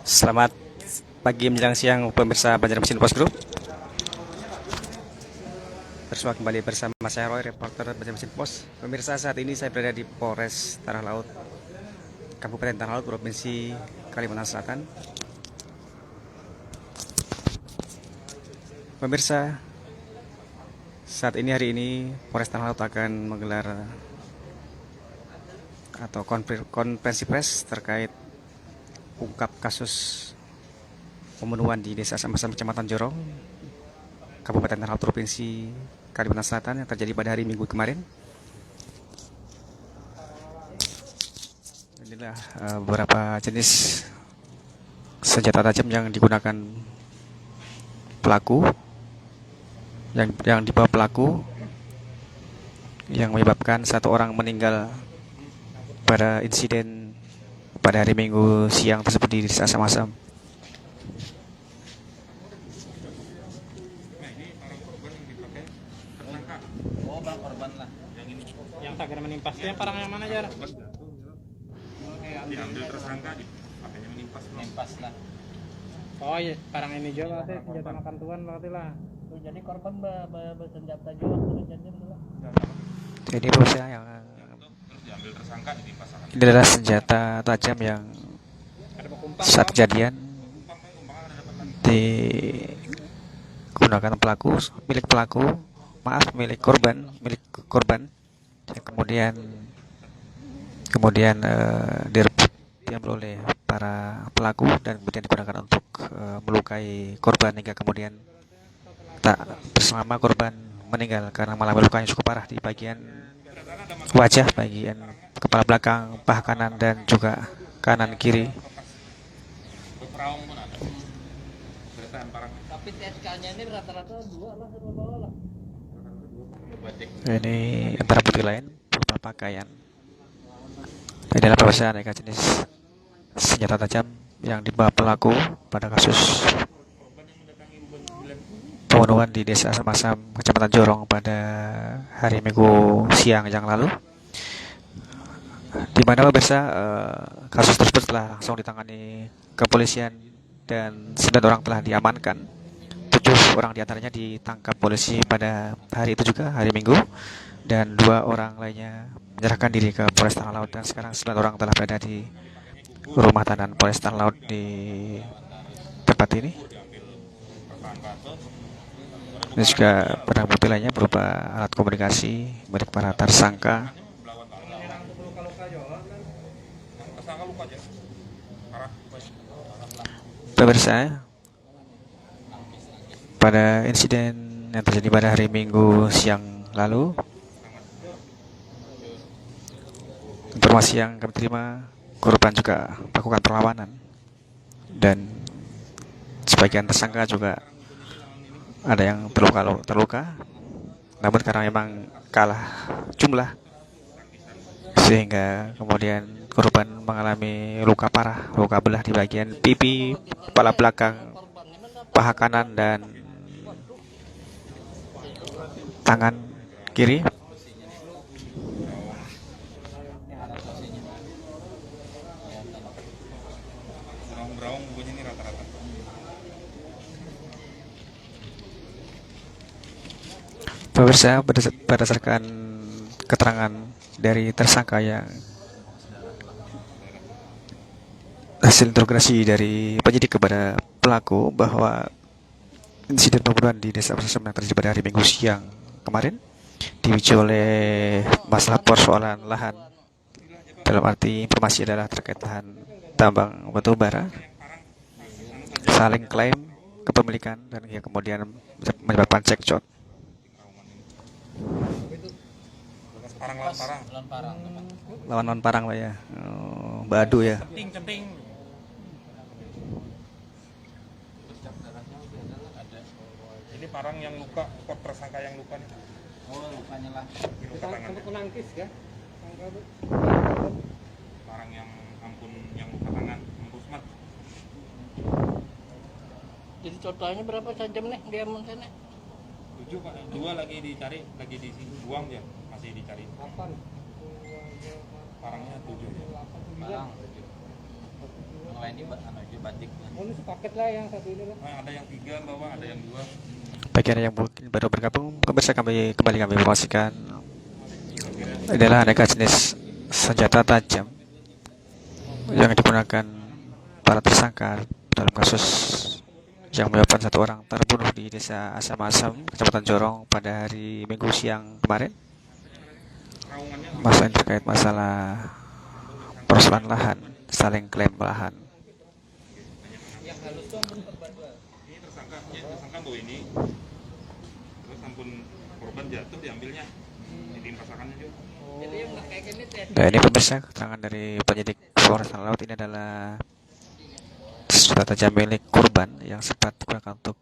Selamat pagi menjelang siang pemirsa Banjarmasin Post Group. Bersua kembali bersama saya Roy, reporter Banjarmasin Post. Pemirsa, saat ini saya berada di Polres Tanah Laut, Kabupaten Tanah Laut, Provinsi Kalimantan Selatan. Pemirsa, saat ini hari ini Polres Tanah Laut akan menggelar atau konferensi pers terkait ungkap kasus pembunuhan di Desa Samasam, Kecamatan Jorong, Kabupaten Tanah Laut, Provinsi Kalimantan Selatan yang terjadi pada hari Minggu kemarin. Inilah beberapa jenis senjata tajam yang digunakan pelaku, yang dibawa pelaku, yang menyebabkan satu orang meninggal pada insiden pada hari Minggu siang tersebut di Desa Samasam. Oh, bang korban lah. Yang tagar menimpasnya parang yang mana, Jar? Diambil tersangka, pakainya menimpas lah. Oh iya, parang ini juga berarti senjata makan tuan berarti lah. Tuh, jadi korban bersenjata juga waktu kejadian itu lah. Jadi pemirsa, yang terus diambil tersangka, ditimpas. ini adalah senjata tajam yang Ada pekumpang. saat kejadian digunakan milik korban, yang kemudian direbut, diambil oleh para pelaku dan kemudian digunakan untuk melukai korban hingga kemudian tak berselama korban meninggal karena mengalami luka yang cukup parah di bagian wajah, bagian kepala belakang, paha kanan dan juga kanan kiri. Peraung pun ada. Beritaan parang. Tapi TSK-nya ini rata-rata dua lah, satu bawah lah. Ini antara bukti lain berupa pakaian. Ini adalah pemirsa aneka jenis senjata tajam yang dibawa pelaku pada kasus pembunuhan di Desa Samasam, Kecamatan Jorong pada hari Minggu siang yang lalu, di mana pemirsa kasus tersebut telah langsung ditangani kepolisian dan 9 orang telah diamankan. 7 orang diantaranya ditangkap polisi pada hari itu juga, hari Minggu, dan 2 orang lainnya menyerahkan diri ke Polres Tanah Laut, dan sekarang 9 orang telah berada di rumah tahanan Polres Tanah Laut di tempat ini. Ini juga barang bukti lainnya berupa alat komunikasi milik para tersangka. Pemirsa, pada insiden yang terjadi pada hari Minggu siang lalu, informasi yang kami terima, korban juga melakukan perlawanan dan sebagian tersangka juga ada yang terluka, namun karena memang kalah jumlah sehingga kemudian korban mengalami luka parah, luka belah di bagian pipi, kepala belakang, paha kanan dan tangan kiri. Beraung bunyi ini rata-rata. Pemirsa, berdasarkan keterangan dari tersangka yang hasil interogasi dari penyidik kepada pelaku, bahwa insiden pembunuhan di Desa Samasam yang terjadi pada hari Minggu siang kemarin dipicu oleh masalah persoalan lahan. Dalam arti informasi adalah terkait lahan tambang batu bara, saling klaim kepemilikan dan ya kemudian menyebabkan cekcok. Lawan parang lah ya, badu ya. Centing. Ini parang yang luka, kok tersangka yang luka nih? Oh, lukanya lah. Luka tangannya. Menangkis ya. Parang yang ampun, yang luka tangan, ampusman. Jadi totalnya berapa tajam nih dia sana? 7 Pak, 2 lagi dicari, lagi dibuang dia, masih dicari. Parangnya 7. Parang. Yang Oh, ini sepaket lah yang satu ini lah. Nah, ada yang 3 bawah, ada yang 2. Bagi Anda yang mungkin baru bergabung, pemirsa kami kembali informasikan adalah aneka jenis senjata tajam yang digunakan para tersangka dalam kasus yang menyebabkan 1 orang terbunuh di desa Asam-Asam, Kecamatan Jorong pada hari Minggu siang kemarin. Masalah ini terkait masalah persoalan lahan, saling klaim lahan. Ini tersangka bawa ini. Terus ampun korban jatuh diambilnya. Jadi rasakannya juga. Nah, ini pemirsa keterangan dari penyidik Polres Tanah Laut. Ini adalah senjata tajam milik korban yang sempat digunakan untuk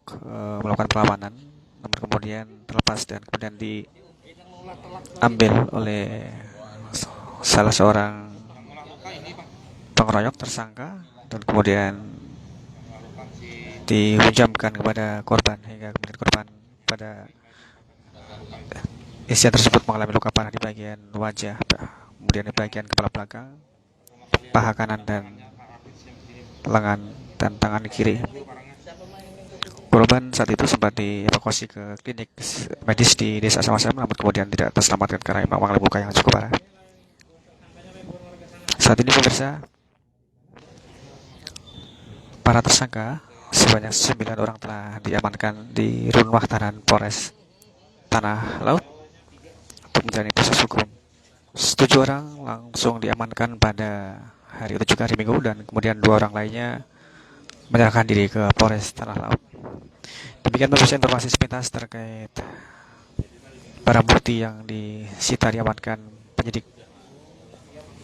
melakukan perlawanan, namun kemudian terlepas dan kemudian diambil oleh salah seorang pengeroyok tersangka dan kemudian dihujamkan kepada korban hingga kemudian korban pada insiden tersebut mengalami luka parah di bagian wajah, kemudian di bagian kepala belakang, paha kanan dan lengan dan tangan kiri. Korban saat itu sempat dievakuasi ke klinik medis di desa Asam-Asam, namun kemudian tidak terselamatkan karena memang mengalami luka yang cukup parah. Saat ini pemirsa, para tersangka sebanyak 9 orang telah diamankan di rumah tahanan Polres Tanah Laut untuk menjalani proses hukum. 7 orang langsung diamankan pada hari itu juga hari Minggu, dan kemudian 2 orang lainnya menyerahkan diri ke Polres Tanah Laut. Demikian pemirsa informasi sepintas terkait barang bukti yang disita diamankan penyidik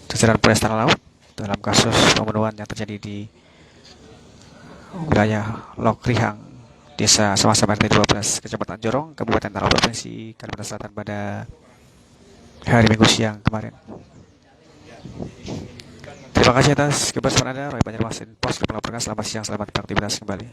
jajaran Polres Tanah Laut dalam kasus pembunuhan yang terjadi di wilayah Lok Rihang, Desa Asam-Asam RT 12, Kecamatan Jorong, Kabupaten Tanah Laut, Provinsi Kalimantan Selatan pada hari Minggu siang kemarin. Terima kasih atas kebersamaan Anda. Roy Banjarmasin, Pos Kepala Perkas. Selamat siang, selamat beraktivitas kembali.